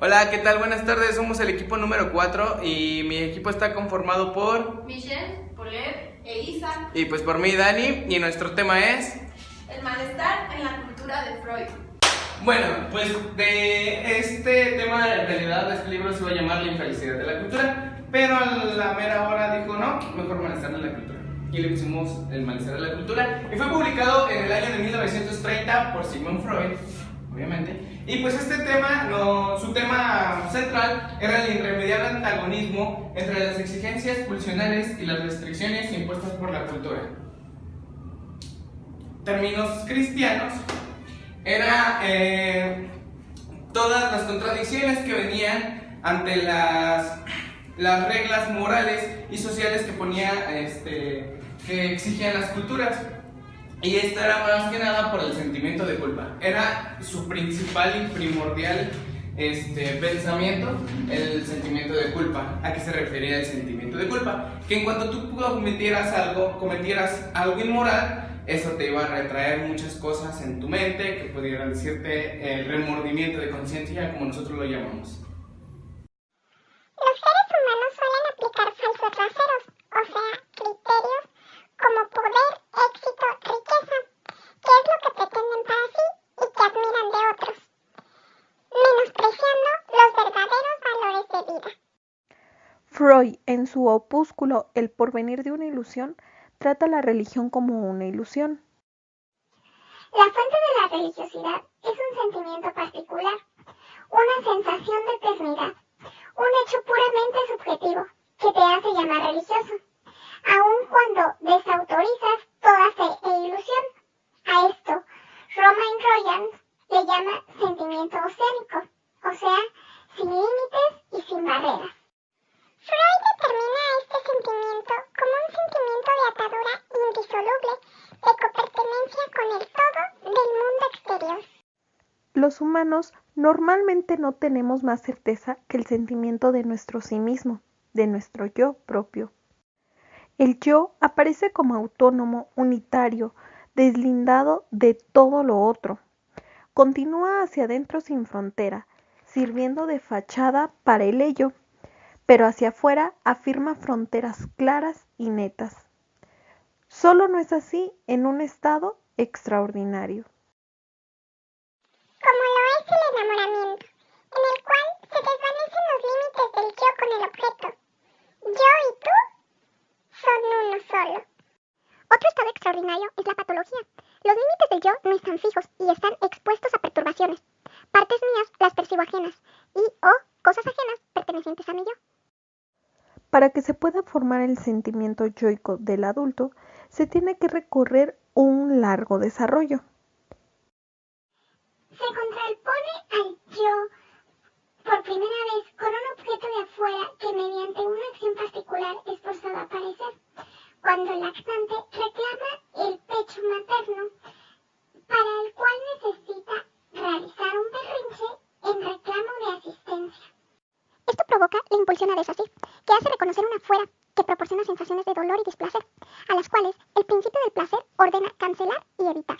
Hola, ¿qué tal? Buenas tardes, somos el equipo número 4 y mi equipo está conformado por Michelle, Polet, Elisa y pues por mí, Dani, y nuestro tema es... el malestar en la cultura de Freud. Bueno, pues de este tema, en realidad este libro se iba a llamar La infelicidad de la cultura, pero a la mera hora dijo no, mejor malestar de la cultura. Y le pusimos el malestar de la cultura y fue publicado en el año de 1930 por Sigmund Freud, obviamente. Y pues este tema, su tema central era el irremediable antagonismo entre las exigencias pulsionales y las restricciones impuestas por la cultura. Términos cristianos, era todas las contradicciones que venían ante las reglas morales y sociales que que exigían las culturas. Y esto era más que nada por el sentimiento de culpa. Era su principal y primordial pensamiento, el sentimiento de culpa. ¿A qué se refería el sentimiento de culpa? Que en cuanto tú cometieras algo inmoral, eso te iba a retraer muchas cosas en tu mente que pudieran decirte el remordimiento de conciencia, como nosotros lo llamamos. Los seres humanos suelen aplicar falsos raseros, o sea, criterios como poder, éxito, riqueza, que es lo que pretenden para sí y que admiran de otros, menospreciando los verdaderos valores de vida. Freud, en su opúsculo El porvenir de una ilusión, trata la religión como una ilusión. La fuente de la religiosidad es un sentimiento particular, una sensación de eternidad, un hecho puramente subjetivo que te hace llamar religioso, aun cuando desautorizas toda fe e ilusión. A esto, Romain Rolland le llama sentimiento oceánico, o sea, sin límites y sin barreras. Freud determina este sentimiento como un sentimiento de atadura indisoluble, de copertenencia con el todo del mundo exterior. Los humanos normalmente no tenemos más certeza que el sentimiento de nuestro sí mismo, de nuestro yo propio. El yo aparece como autónomo, unitario, deslindado de todo lo otro. Continúa hacia adentro sin frontera, sirviendo de fachada para el ello, pero hacia afuera afirma fronteras claras y netas. Solo no es así en un estado extraordinario. Como lo es el enamoramiento, en el cual se desvanecen los límites del yo con el objeto. Yo y tú son uno solo. Otro estado extraordinario es la patología. Los límites del yo no están fijos y están expuestos a perturbaciones. Partes mías las percibo ajenas y o cosas ajenas pertenecientes a mi yo. Para que se pueda formar el sentimiento yoico del adulto, se tiene que recorrer un largo desarrollo. Se contrapone al yo por primera vez con un objeto de afuera que mediante una acción particular es forzado a aparecer, cuando el lactante reclama el pecho materno, para el cual necesita realizar un berrinche en reclamo de asistencia. Esto provoca la impulsión a desasir, que hace reconocer un afuera que proporciona sensaciones de dolor y displacer, a las cuales el principio del placer ordena cancelar y evitar.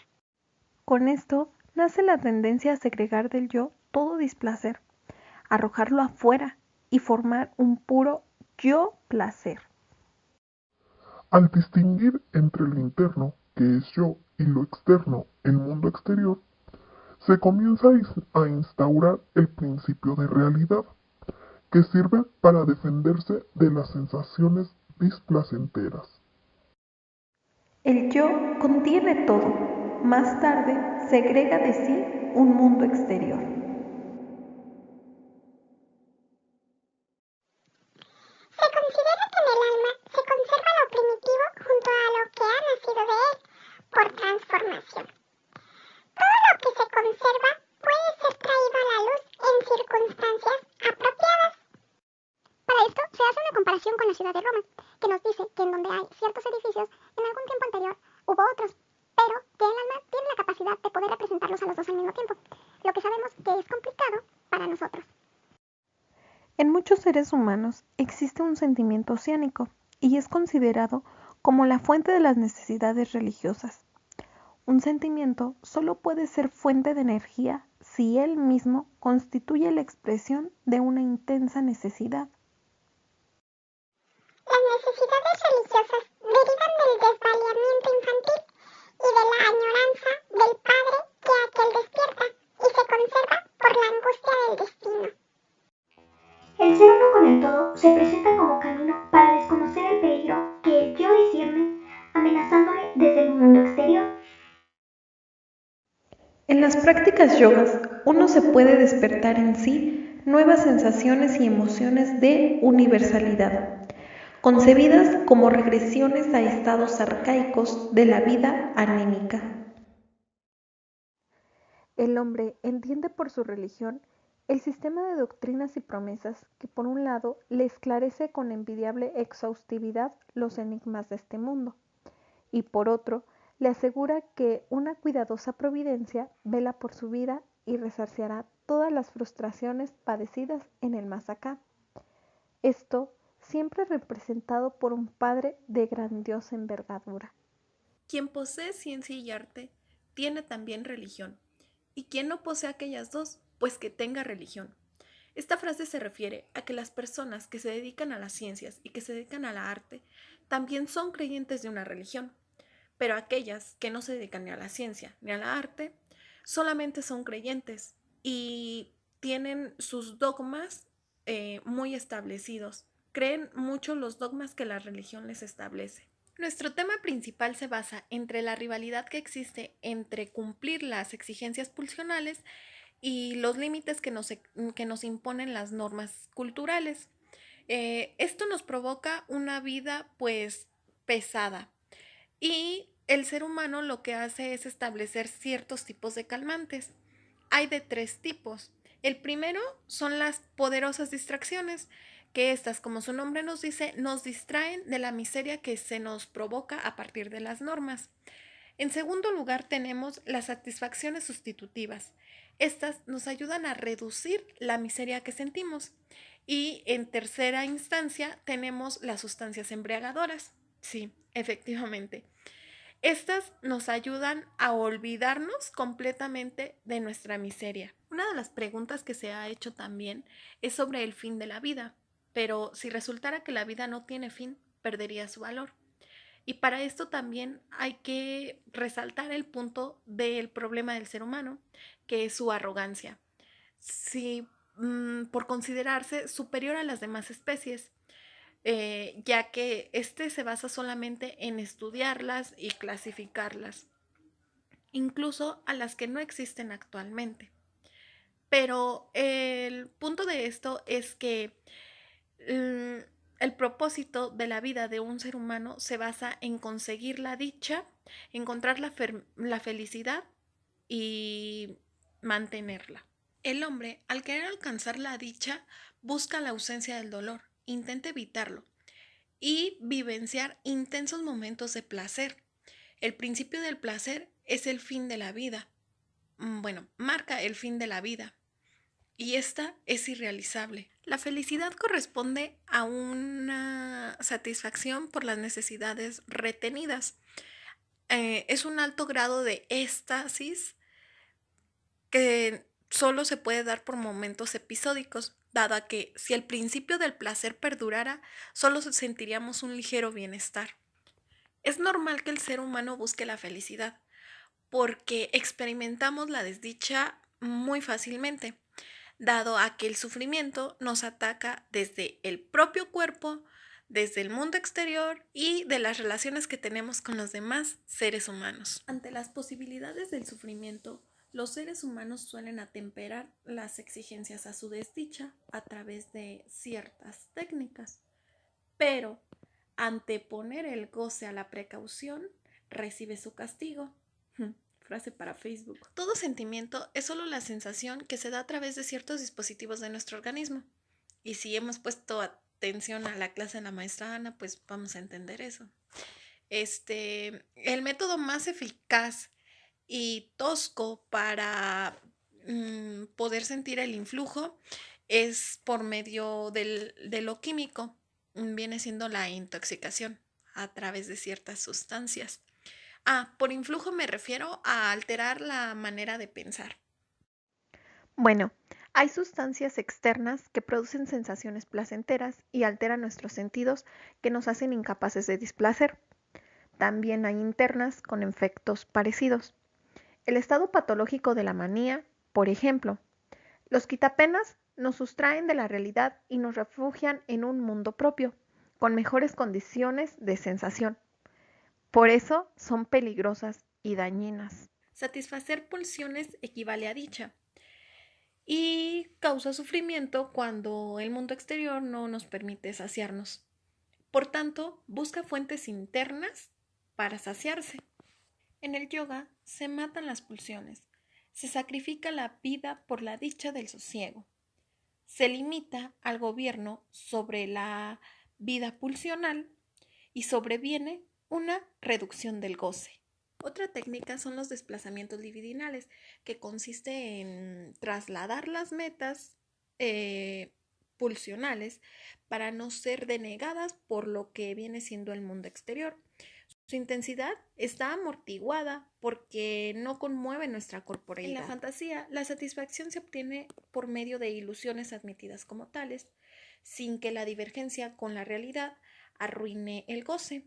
Con esto nace la tendencia a segregar del yo todo displacer, arrojarlo afuera y formar un puro yo placer. Al distinguir entre lo interno, que es yo, y lo externo, el mundo exterior, se comienza a instaurar el principio de realidad, que sirve para defenderse de las sensaciones displacenteras. El yo contiene todo, más tarde segrega de sí un mundo exterior. Se considera que en el alma se conserva lo primitivo junto a lo que ha nacido de él, por transformación. Todo lo que se conserva puede ser traído a la luz en circunstancias apropiadas. Para esto se hace una comparación con la ciudad de Roma, que nos dice que en donde hay ciertos edificios, en algún tiempo anterior hubo otros, pero que el alma tiene la capacidad de poder representarlos a los dos al mismo tiempo, lo que sabemos que es complicado para nosotros. En muchos seres humanos existe un sentimiento oceánico y es considerado como la fuente de las necesidades religiosas. Un sentimiento solo puede ser fuente de energía si él mismo constituye la expresión de una intensa necesidad. Las necesidades religiosas derivan del desvaliamiento infantil y de la añoranza del padre que aquel despierta y se conserva por la angustia del destino. El ser uno con el todo se presenta como camino para desconocer el peligro que el yo discierne, amenazándole desde el mundo exterior. En las prácticas yogas, uno se puede despertar en sí nuevas sensaciones y emociones de universalidad, concebidas como regresiones a estados arcaicos de la vida anémica. El hombre entiende por su religión el sistema de doctrinas y promesas que por un lado le esclarece con envidiable exhaustividad los enigmas de este mundo, y por otro le asegura que una cuidadosa providencia vela por su vida y resarciará todas las frustraciones padecidas en el más acá. Esto siempre representado por un padre de grandiosa envergadura. Quien posee ciencia y arte tiene también religión, y quien no posee aquellas dos, pues que tenga religión. Esta frase se refiere a que las personas que se dedican a las ciencias y que se dedican a la arte también son creyentes de una religión, pero aquellas que no se dedican ni a la ciencia ni a la arte solamente son creyentes y tienen sus dogmas muy establecidos. Creen mucho los dogmas que la religión les establece. Nuestro tema principal se basa entre la rivalidad que existe entre cumplir las exigencias pulsionales y los límites que nos imponen las normas culturales. Esto nos provoca una vida pues pesada y el ser humano lo que hace es establecer ciertos tipos de calmantes. Hay de 3 tipos. El primero son las poderosas distracciones, que estas, como su nombre nos dice, nos distraen de la miseria que se nos provoca a partir de las normas. En segundo lugar tenemos las satisfacciones sustitutivas. Estas nos ayudan a reducir la miseria que sentimos. Y en tercera instancia tenemos las sustancias embriagadoras. Sí, efectivamente. Estas nos ayudan a olvidarnos completamente de nuestra miseria. Una de las preguntas que se ha hecho también es sobre el fin de la vida, pero si resultara que la vida no tiene fin, perdería su valor. Y para esto también hay que resaltar el punto del problema del ser humano, que es su arrogancia. Si por considerarse superior a las demás especies, ya que este se basa solamente en estudiarlas y clasificarlas, incluso a las que no existen actualmente. Pero el punto de esto es que el propósito de la vida de un ser humano se basa en conseguir la dicha, encontrar la felicidad y mantenerla. El hombre, al querer alcanzar la dicha, busca la ausencia del dolor, intenta evitarlo y vivenciar intensos momentos de placer. El principio del placer es el fin de la vida. Bueno, marca el fin de la vida. Y esta es irrealizable. La felicidad corresponde a una satisfacción por las necesidades retenidas. Es un alto grado de éxtasis que solo se puede dar por momentos episódicos, dado a que si el principio del placer perdurara, solo sentiríamos un ligero bienestar. Es normal que el ser humano busque la felicidad, porque experimentamos la desdicha muy fácilmente, dado a que el sufrimiento nos ataca desde el propio cuerpo, desde el mundo exterior y de las relaciones que tenemos con los demás seres humanos. Ante las posibilidades del sufrimiento, los seres humanos suelen atemperar las exigencias a su desdicha a través de ciertas técnicas, pero anteponer el goce a la precaución recibe su castigo. Frase para Facebook. Todo sentimiento es solo la sensación que se da a través de ciertos dispositivos de nuestro organismo. Y si hemos puesto atención a la clase de la maestra Ana, pues vamos a entender eso. El método más eficaz y tosco para poder sentir el influjo es por medio de lo químico. Viene siendo la intoxicación a través de ciertas sustancias. Por influjo me refiero a alterar la manera de pensar. Bueno, hay sustancias externas que producen sensaciones placenteras y alteran nuestros sentidos que nos hacen incapaces de displacer. También hay internas con efectos parecidos. El estado patológico de la manía, por ejemplo. Los quitapenas nos sustraen de la realidad y nos refugian en un mundo propio, con mejores condiciones de sensación. Por eso son peligrosas y dañinas. Satisfacer pulsiones equivale a dicha y causa sufrimiento cuando el mundo exterior no nos permite saciarnos. Por tanto, busca fuentes internas para saciarse. En el yoga se matan las pulsiones, se sacrifica la vida por la dicha del sosiego, se limita al gobierno sobre la vida pulsional y sobreviene una reducción del goce. Otra técnica son los desplazamientos libidinales, que consiste en trasladar las metas pulsionales para no ser denegadas por lo que viene siendo el mundo exterior. Su intensidad está amortiguada porque no conmueve nuestra corporeidad. En la fantasía, la satisfacción se obtiene por medio de ilusiones admitidas como tales, sin que la divergencia con la realidad arruine el goce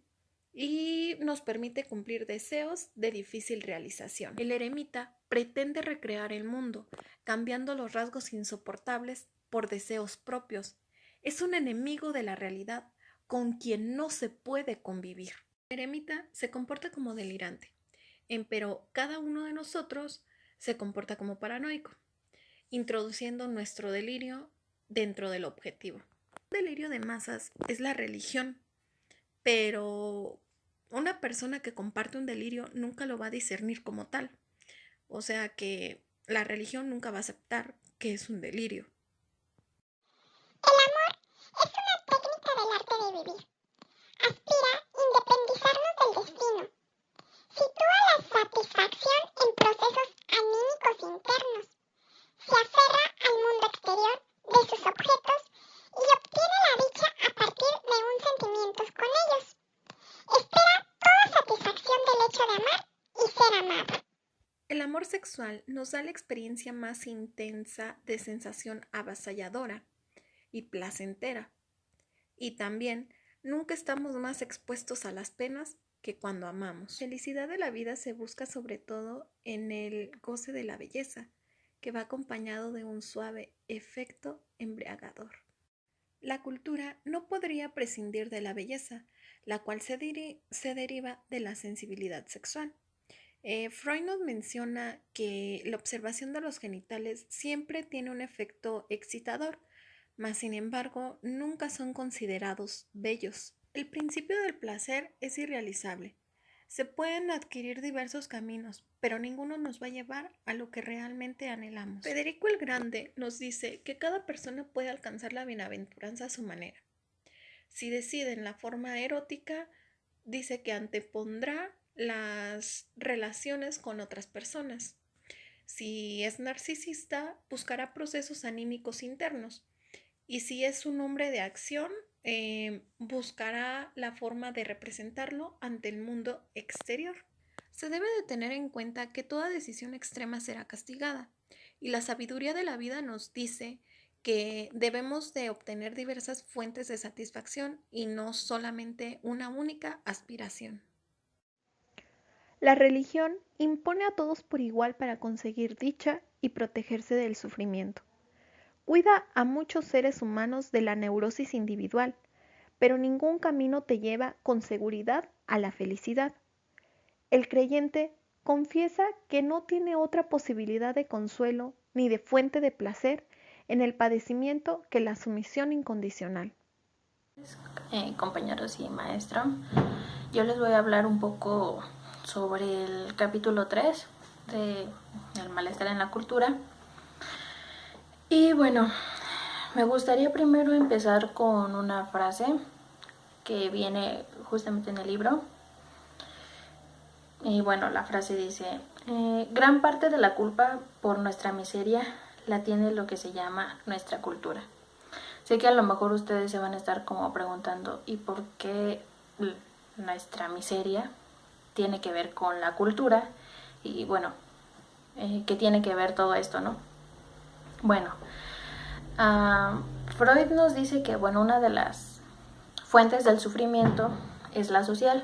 y nos permite cumplir deseos de difícil realización. El eremita pretende recrear el mundo, cambiando los rasgos insoportables por deseos propios. Es un enemigo de la realidad con quien no se puede convivir. El eremita se comporta como delirante, empero cada uno de nosotros se comporta como paranoico, introduciendo nuestro delirio dentro del objetivo. El delirio de masas es la religión, pero una persona que comparte un delirio nunca lo va a discernir como tal. O sea que la religión nunca va a aceptar que es un delirio. El amor es una técnica del arte de vivir. Aspira a independizarnos del destino. Sitúa la satisfacción en procesos anímicos internos. Se aferra al mundo exterior de sus objetos y obtiene la dicha a partir de un sentimiento con ellos. Espera toda satisfacción del hecho de amar y ser amado. El amor sexual nos da la experiencia más intensa de sensación avasalladora y placentera. Y también nunca estamos más expuestos a las penas que cuando amamos. La felicidad de la vida se busca sobre todo en el goce de la belleza, que va acompañado de un suave efecto embriagador. La cultura no podría prescindir de la belleza, la cual se deriva de la sensibilidad sexual. Freud nos menciona que la observación de los genitales siempre tiene un efecto excitador, mas sin embargo nunca son considerados bellos. El principio del placer es irrealizable. Se pueden adquirir diversos caminos, pero ninguno nos va a llevar a lo que realmente anhelamos. Federico el Grande nos dice que cada persona puede alcanzar la bienaventuranza a su manera. Si decide en la forma erótica, dice que antepondrá las relaciones con otras personas. Si es narcisista, buscará procesos anímicos internos. Y si es un hombre de acción, buscará la forma de representarlo ante el mundo exterior. Se debe de tener en cuenta que toda decisión extrema será castigada, y la sabiduría de la vida nos dice que debemos de obtener diversas fuentes de satisfacción y no solamente una única aspiración. La religión impone a todos por igual para conseguir dicha y protegerse del sufrimiento. Cuida a muchos seres humanos de la neurosis individual, pero ningún camino te lleva con seguridad a la felicidad. El creyente confiesa que no tiene otra posibilidad de consuelo ni de fuente de placer en el padecimiento que la sumisión incondicional. Compañeros y maestro, yo les voy a hablar un poco sobre el capítulo 3 de El malestar en la cultura. Y bueno, me gustaría primero empezar con una frase que viene justamente en el libro. Y bueno, la frase dice: gran parte de la culpa por nuestra miseria la tiene lo que se llama nuestra cultura. Sé que a lo mejor ustedes se van a estar como preguntando: ¿y por qué nuestra miseria tiene que ver con la cultura? Y bueno, ¿qué tiene que ver todo esto, no? Bueno, Freud nos dice que, bueno, una de las fuentes del sufrimiento es la social.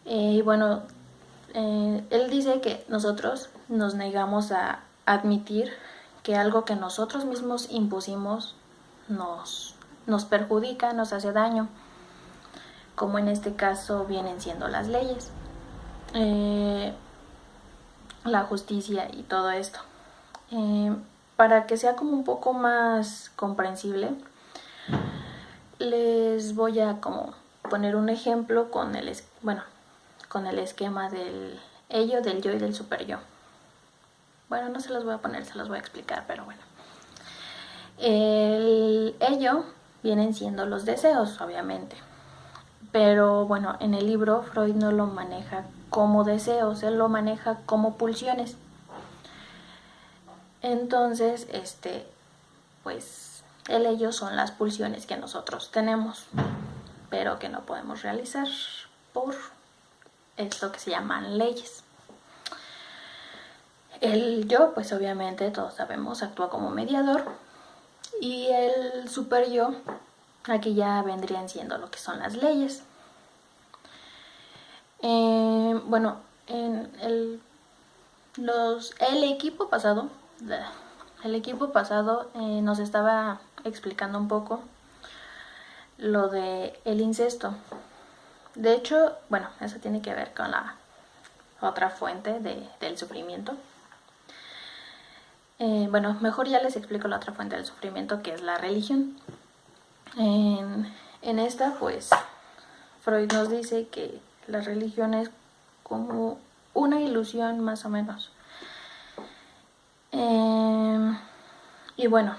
Y bueno, él dice que nosotros nos negamos a admitir que algo que nosotros mismos impusimos nos perjudica, nos hace daño, como en este caso vienen siendo las leyes, la justicia y todo esto. Para que sea como un poco más comprensible, les voy a como poner un ejemplo con el esquema del ello, del yo y del superyo. Bueno, no se los voy a poner, se los voy a explicar, pero bueno. El ello vienen siendo los deseos, obviamente. Pero bueno, en el libro Freud no lo maneja como deseos, él lo maneja como pulsiones. Entonces, pues el ello son las pulsiones que nosotros tenemos, pero que no podemos realizar por esto que se llaman leyes. El yo, pues obviamente todos sabemos, actúa como mediador, y el super yo, aquí ya vendrían siendo lo que son las leyes. Bueno, en el equipo pasado nos estaba explicando un poco lo de el incesto. De hecho, bueno, eso tiene que ver con la otra fuente del sufrimiento. Bueno, mejor ya les explico la otra fuente del sufrimiento, que es la religión. En esta, pues, Freud nos dice que la religión es como una ilusión, más o menos. Y bueno,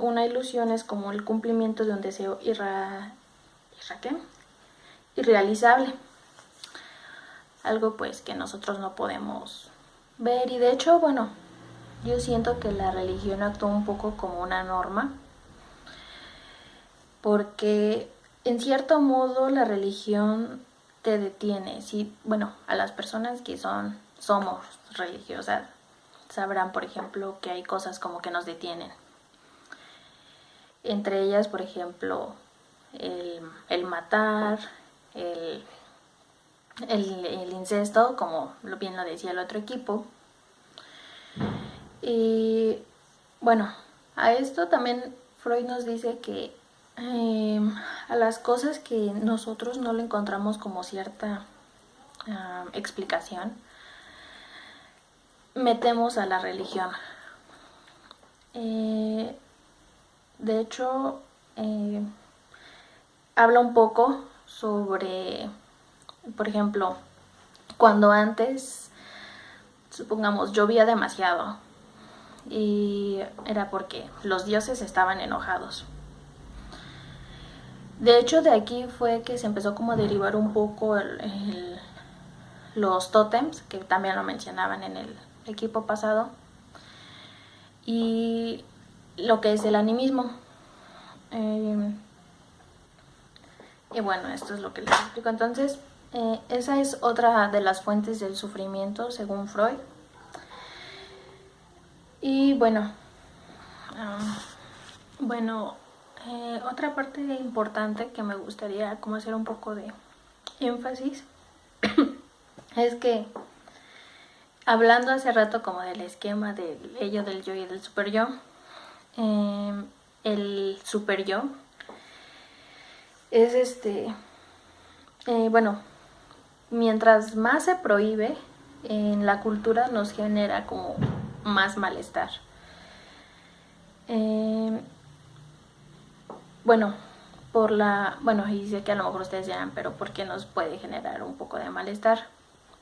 una ilusión es como el cumplimiento de un deseo irrealizable. Algo pues que nosotros no podemos ver, y de hecho, bueno, yo siento que la religión actúa un poco como una norma, porque en cierto modo la religión te detiene. Sí, bueno, a las personas que somos religiosas sabrán, por ejemplo, que hay cosas como que nos detienen. Entre ellas, por ejemplo, el matar, el incesto, como bien lo decía el otro equipo. Y bueno, a esto también Freud nos dice que a las cosas que nosotros no le encontramos como cierta explicación, metemos a la religión. De hecho, habla un poco sobre, por ejemplo, cuando antes, supongamos, llovía demasiado, y era porque los dioses estaban enojados. De hecho, de aquí fue que se empezó como a derivar un poco los tótems, que también lo mencionaban en el equipo pasado, y lo que es el animismo. Y bueno, esto es lo que les explico. Entonces, esa es otra de las fuentes del sufrimiento, según Freud. Y bueno, otra parte importante que me gustaría como hacer un poco de énfasis es que, hablando hace rato como del esquema del ello, del yo y del superyo, el superyo es bueno, mientras más se prohíbe en la cultura, nos genera como más malestar. Y sé que a lo mejor ustedes dirán, pero ¿por qué nos puede generar un poco de malestar?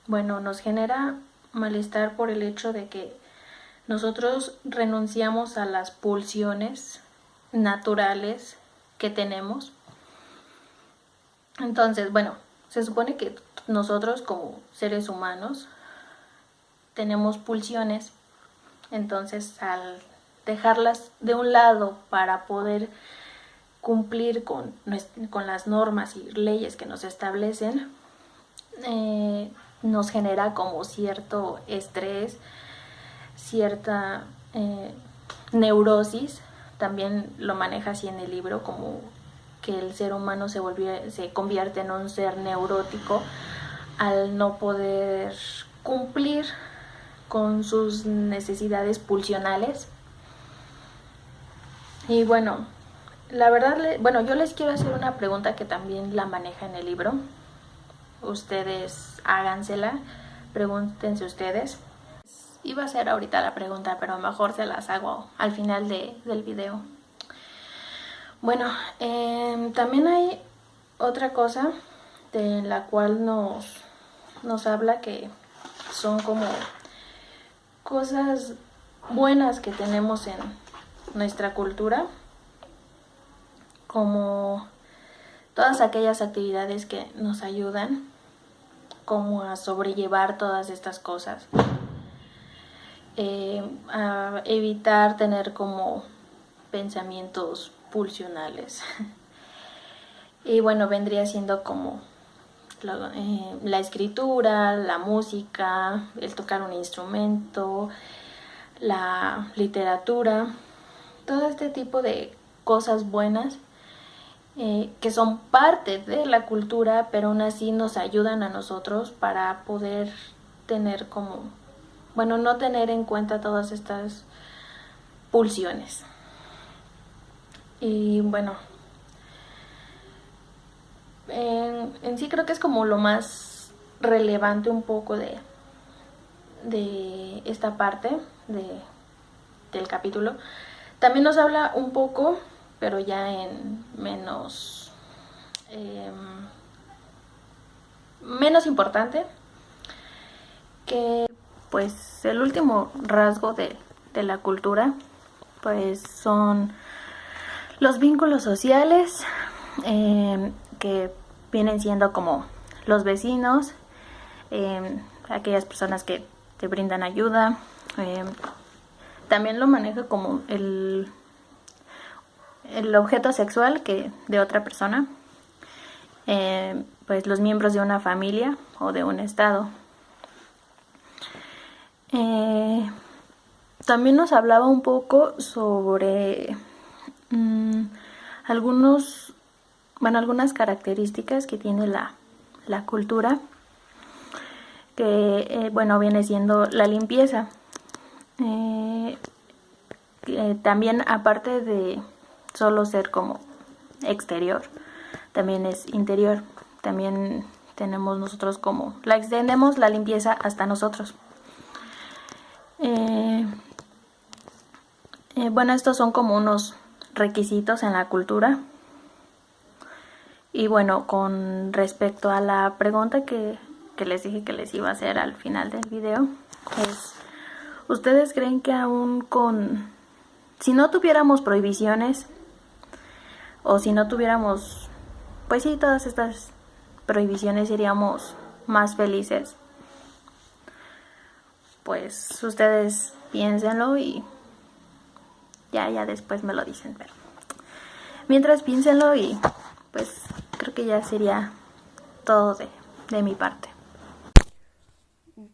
Bueno, nos genera malestar por el hecho de que nosotros renunciamos a las pulsiones naturales que tenemos. Entonces, bueno, se supone que nosotros como seres humanos tenemos pulsiones. Entonces, al dejarlas de un lado para poder cumplir con las normas y leyes que nos establecen, nos genera como cierto estrés, cierta neurosis, también lo maneja así en el libro, como que el ser humano se convierte en un ser neurótico al no poder cumplir con sus necesidades pulsionales. Y bueno, la verdad, yo les quiero hacer una pregunta que también la maneja en el libro. Ustedes hágansela, pregúntense ustedes. Iba a hacer ahorita la pregunta, pero mejor se las hago al final del video. Bueno, también hay otra cosa de la cual nos habla, que son como cosas buenas que tenemos en nuestra cultura, como todas aquellas actividades que nos ayudan como a sobrellevar todas estas cosas, a evitar tener como pensamientos pulsionales. Y bueno, vendría siendo como la escritura, la música, el tocar un instrumento, la literatura, todo este tipo de cosas buenas que son parte de la cultura, pero aún así nos ayudan a nosotros para poder tener como, no tener en cuenta todas estas pulsiones. Y bueno, en sí creo que es como lo más relevante un poco de esta parte del capítulo. También nos habla un poco, pero ya en menos importante, que pues el último rasgo de la cultura pues son los vínculos sociales, que vienen siendo como los vecinos, aquellas personas que te brindan ayuda. También lo maneja como el objeto sexual de otra persona, pues los miembros de una familia o de un estado. También nos hablaba un poco sobre algunas características que tiene la cultura, que viene siendo la limpieza. También, aparte de solo ser como exterior, también es interior. También tenemos nosotros como extendemos la limpieza hasta nosotros. Estos son como unos requisitos en la cultura. Y bueno, con respecto a la pregunta que les dije que les iba a hacer al final del video, es: ¿ustedes creen que aún si no tuviéramos prohibiciones, o si no tuviéramos, pues sí, todas estas prohibiciones, seríamos más felices? Pues ustedes piénsenlo y ya después me lo dicen, pero mientras piénsenlo, y pues creo que ya sería todo de mi parte.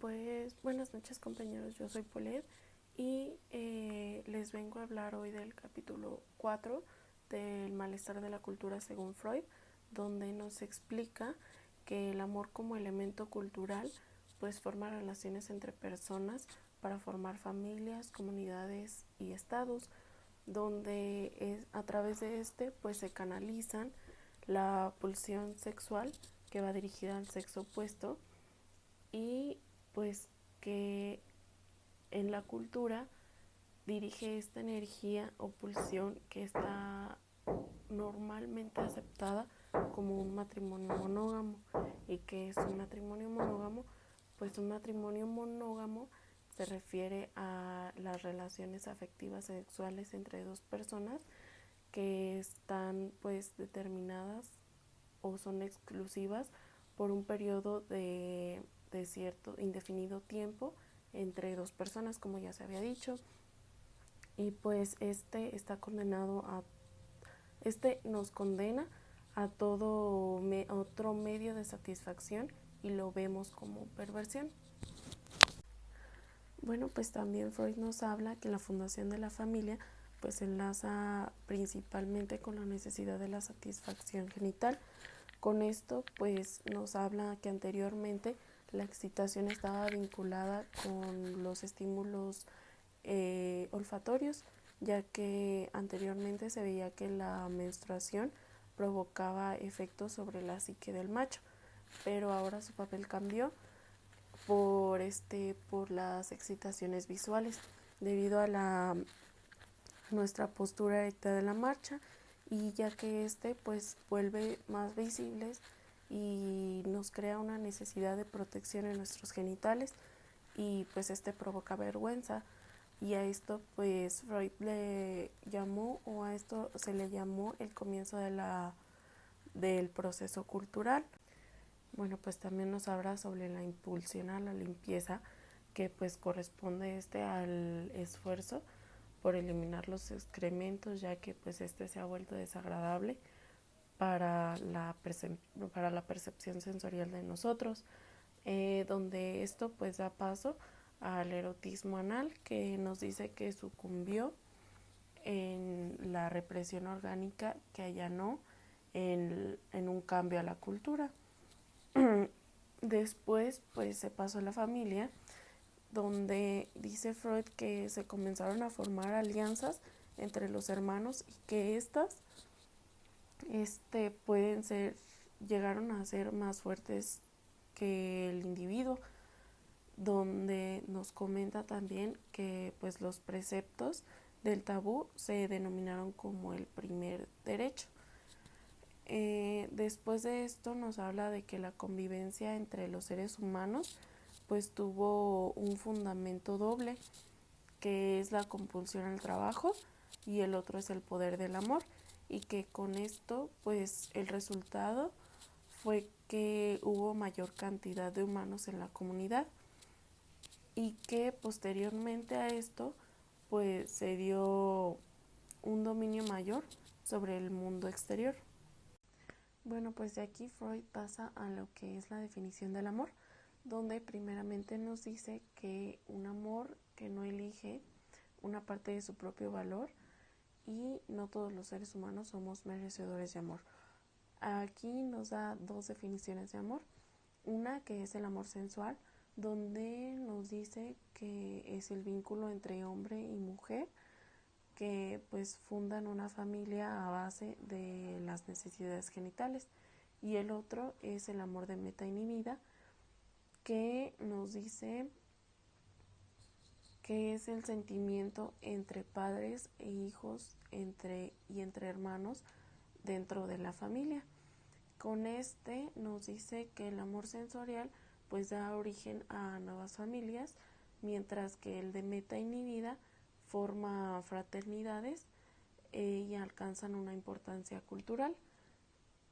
Pues buenas noches, compañeros, yo soy Polet y les vengo a hablar hoy del capítulo 4 del malestar de la cultura según Freud, donde nos explica que el amor como elemento cultural pues forma relaciones entre personas para formar familias, comunidades y estados, donde a través de pues se canalizan la pulsión sexual que va dirigida al sexo opuesto, y pues que en la cultura dirige esta energía o pulsión que está normalmente aceptada como un matrimonio monógamo. ¿Y qué es un matrimonio monógamo? Pues un matrimonio monógamo se refiere a las relaciones afectivas y sexuales entre dos personas que están pues determinadas o son exclusivas por un periodo de cierto indefinido tiempo entre dos personas, como ya se había dicho. Y pues está condenado nos condena a todo otro medio de satisfacción, y lo vemos como perversión. Bueno, pues también Freud nos habla que la fundación de la familia pues se enlaza principalmente con la necesidad de la satisfacción genital. Con esto pues nos habla que anteriormente la excitación estaba vinculada con los estímulos olfatorios, ya que anteriormente se veía que la menstruación provocaba efectos sobre la psique del macho, pero ahora su papel cambió por las excitaciones visuales debido a nuestra postura erecta de la marcha, y ya que pues vuelve más visibles y nos crea una necesidad de protección en nuestros genitales, y pues provoca vergüenza, y a esto pues Freud le llamó, o a esto se le llamó el comienzo del proceso cultural. Bueno, pues también nos habla sobre la impulsión a la limpieza, que pues corresponde al esfuerzo por eliminar los excrementos, ya que pues se ha vuelto desagradable para la percepción sensorial de nosotros, donde esto pues da paso al erotismo anal, que nos dice que sucumbió en la represión orgánica que allanó en un cambio a la cultura. Después pues se pasó a la familia, donde dice Freud que se comenzaron a formar alianzas entre los hermanos, y que estas llegaron a ser más fuertes que el individuo, donde nos comenta también que pues los preceptos del tabú se denominaron como el primer derecho. Después de esto nos habla de que la convivencia entre los seres humanos pues tuvo un fundamento doble, que es la compulsión al trabajo, y el otro es el poder del amor, y que con esto pues el resultado fue que hubo mayor cantidad de humanos en la comunidad, y que posteriormente a esto pues se dio un dominio mayor sobre el mundo exterior. Bueno, pues de aquí Freud pasa a lo que es la definición del amor, donde primeramente nos dice que un amor que no elige una parte de su propio valor, y no todos los seres humanos somos merecedores de amor. Aquí nos da dos definiciones de amor. Una que es el amor sensual, donde nos dice que es el vínculo entre hombre y mujer, que pues fundan una familia a base de las necesidades genitales. Y el otro es el amor de meta inhibida, que nos dice que es el sentimiento entre padres e hijos, entre hermanos dentro de la familia. Con nos dice que el amor sensorial pues da origen a nuevas familias, mientras que el de meta inhibida forma fraternidades y alcanzan una importancia cultural.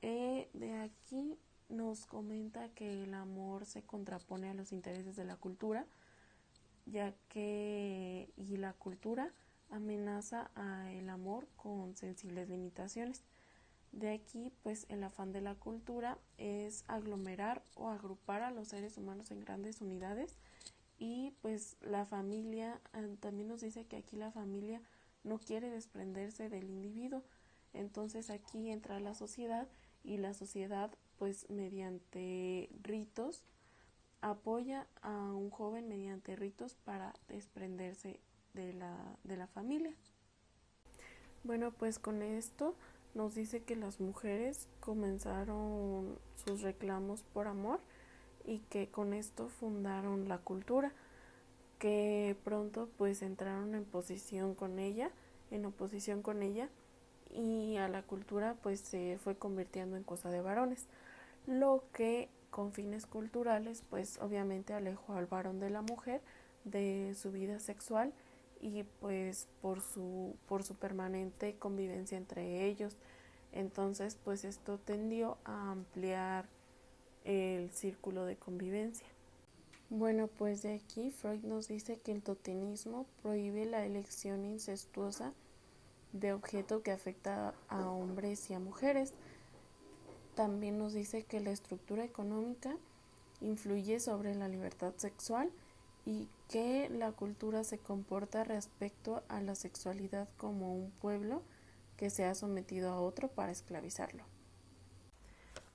De aquí nos comenta que el amor se contrapone a los intereses de la cultura, ya que la cultura amenaza al amor con sensibles limitaciones. De aquí pues el afán de la cultura es aglomerar o agrupar a los seres humanos en grandes unidades, y pues la familia también nos dice que aquí la familia no quiere desprenderse del individuo. Entonces aquí entra la sociedad, y la sociedad pues mediante ritos apoya a un joven mediante ritos para desprenderse de la familia. Bueno, pues con esto nos dice que las mujeres comenzaron sus reclamos por amor, y que con esto fundaron la cultura, que pronto pues entraron en oposición con ella, y a la cultura pues se fue convirtiendo en cosa de varones, lo que con fines culturales pues obviamente alejó al varón de la mujer de su vida sexual, y pues por su permanente convivencia entre ellos. Entonces pues esto tendió a ampliar el círculo de convivencia. Bueno, pues de aquí Freud nos dice que el totemismo prohíbe la elección incestuosa de objeto que afecta a hombres y a mujeres. También nos dice que la estructura económica influye sobre la libertad sexual, y que la cultura se comporta respecto a la sexualidad como un pueblo que se ha sometido a otro para esclavizarlo.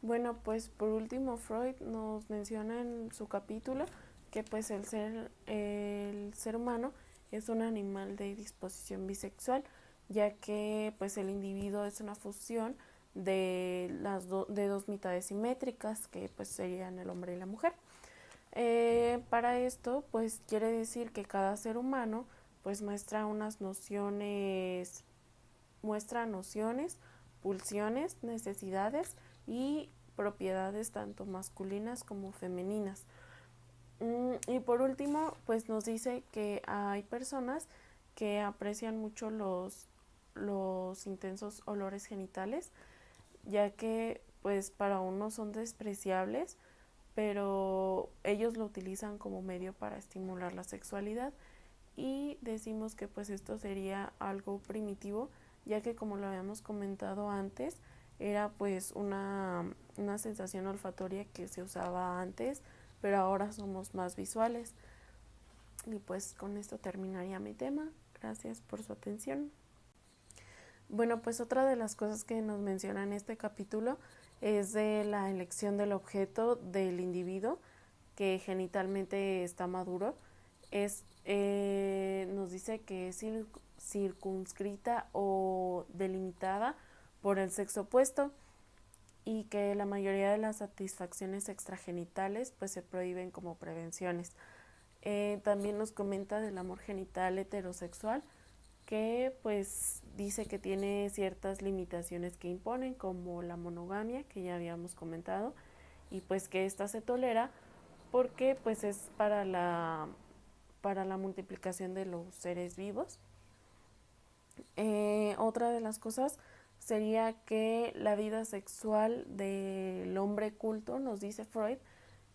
Bueno, pues por último Freud nos menciona en su capítulo que pues el ser humano es un animal de disposición bisexual, ya que pues el individuo es una fusión de dos mitades simétricas que pues serían el hombre y la mujer. Para esto pues quiere decir que cada ser humano pues muestra nociones, pulsiones, necesidades y propiedades tanto masculinas como femeninas. Y por último, pues nos dice que hay personas que aprecian mucho los intensos olores genitales, ya que pues para unos son despreciables, pero ellos lo utilizan como medio para estimular la sexualidad, y decimos que pues esto sería algo primitivo, ya que como lo habíamos comentado antes, era pues una sensación olfatoria que se usaba antes, pero ahora somos más visuales. Y pues con esto terminaría mi tema. Gracias por su atención. Bueno, pues otra de las cosas que nos menciona en este capítulo es de la elección del objeto del individuo que genitalmente está maduro. Nos dice que es circunscrita o delimitada por el sexo opuesto, y que la mayoría de las satisfacciones extragenitales pues se prohíben como prevenciones. También nos comenta del amor genital heterosexual, que pues dice que tiene ciertas limitaciones que imponen, como la monogamia, que ya habíamos comentado, y pues que esta se tolera porque pues es para la multiplicación de los seres vivos. Otra de las cosas sería que la vida sexual del hombre culto, nos dice Freud,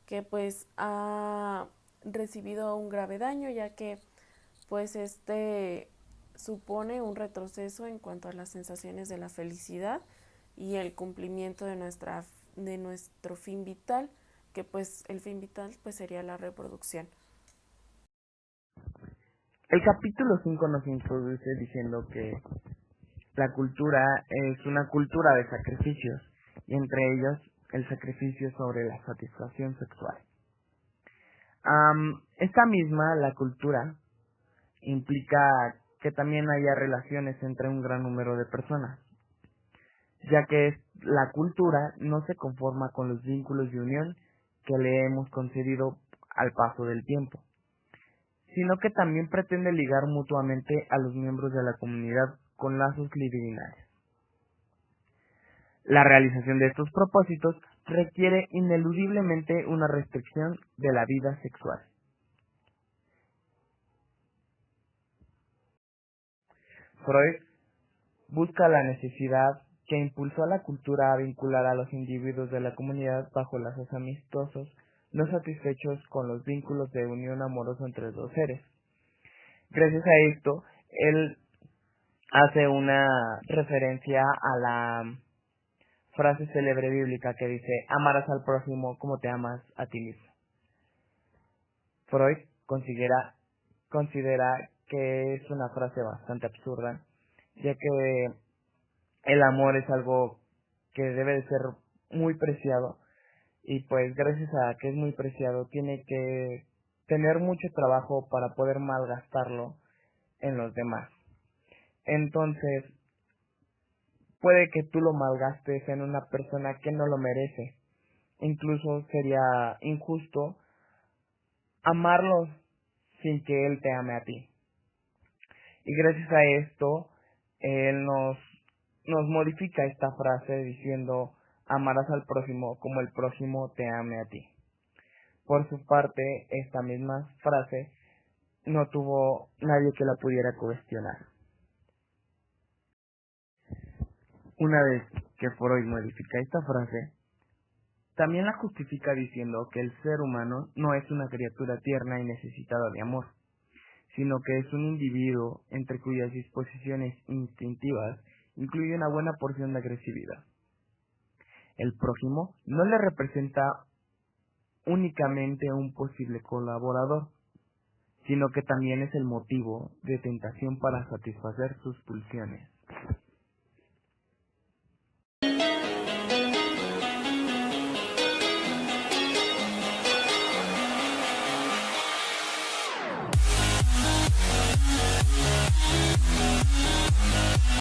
que pues ha recibido un grave daño, ya que pues supone un retroceso en cuanto a las sensaciones de la felicidad y el cumplimiento de nuestro fin vital, que pues el fin vital pues sería la reproducción. El capítulo 5 nos introduce diciendo que la cultura es una cultura de sacrificios, y entre ellos el sacrificio sobre la satisfacción sexual. Esta misma, la cultura, implica que también haya relaciones entre un gran número de personas, ya que la cultura no se conforma con los vínculos de unión que le hemos concedido al paso del tiempo, sino que también pretende ligar mutuamente a los miembros de la comunidad con lazos libidinales. La realización de estos propósitos requiere ineludiblemente una restricción de la vida sexual. Freud busca la necesidad que impulsó a la cultura a vincular a los individuos de la comunidad bajo lazos amistosos, no satisfechos con los vínculos de unión amorosa entre dos seres. Gracias a esto, él hace una referencia a la frase célebre bíblica que dice: amarás al prójimo como te amas a ti mismo. Freud considera que es una frase bastante absurda, ya que el amor es algo que debe de ser muy preciado, y pues gracias a que es muy preciado tiene que tener mucho trabajo para poder malgastarlo en los demás. Entonces, puede que tú lo malgastes en una persona que no lo merece. Incluso sería injusto amarlo sin que él te ame a ti. Y gracias a esto, él nos modifica esta frase diciendo: amarás al prójimo como el prójimo te ame a ti. Por su parte, esta misma frase no tuvo nadie que la pudiera cuestionar. Una vez que Freud modifica esta frase, también la justifica diciendo que el ser humano no es una criatura tierna y necesitada de amor, sino que es un individuo entre cuyas disposiciones instintivas incluye una buena porción de agresividad. El prójimo no le representa únicamente un posible colaborador, sino que también es el motivo de tentación para satisfacer sus pulsiones.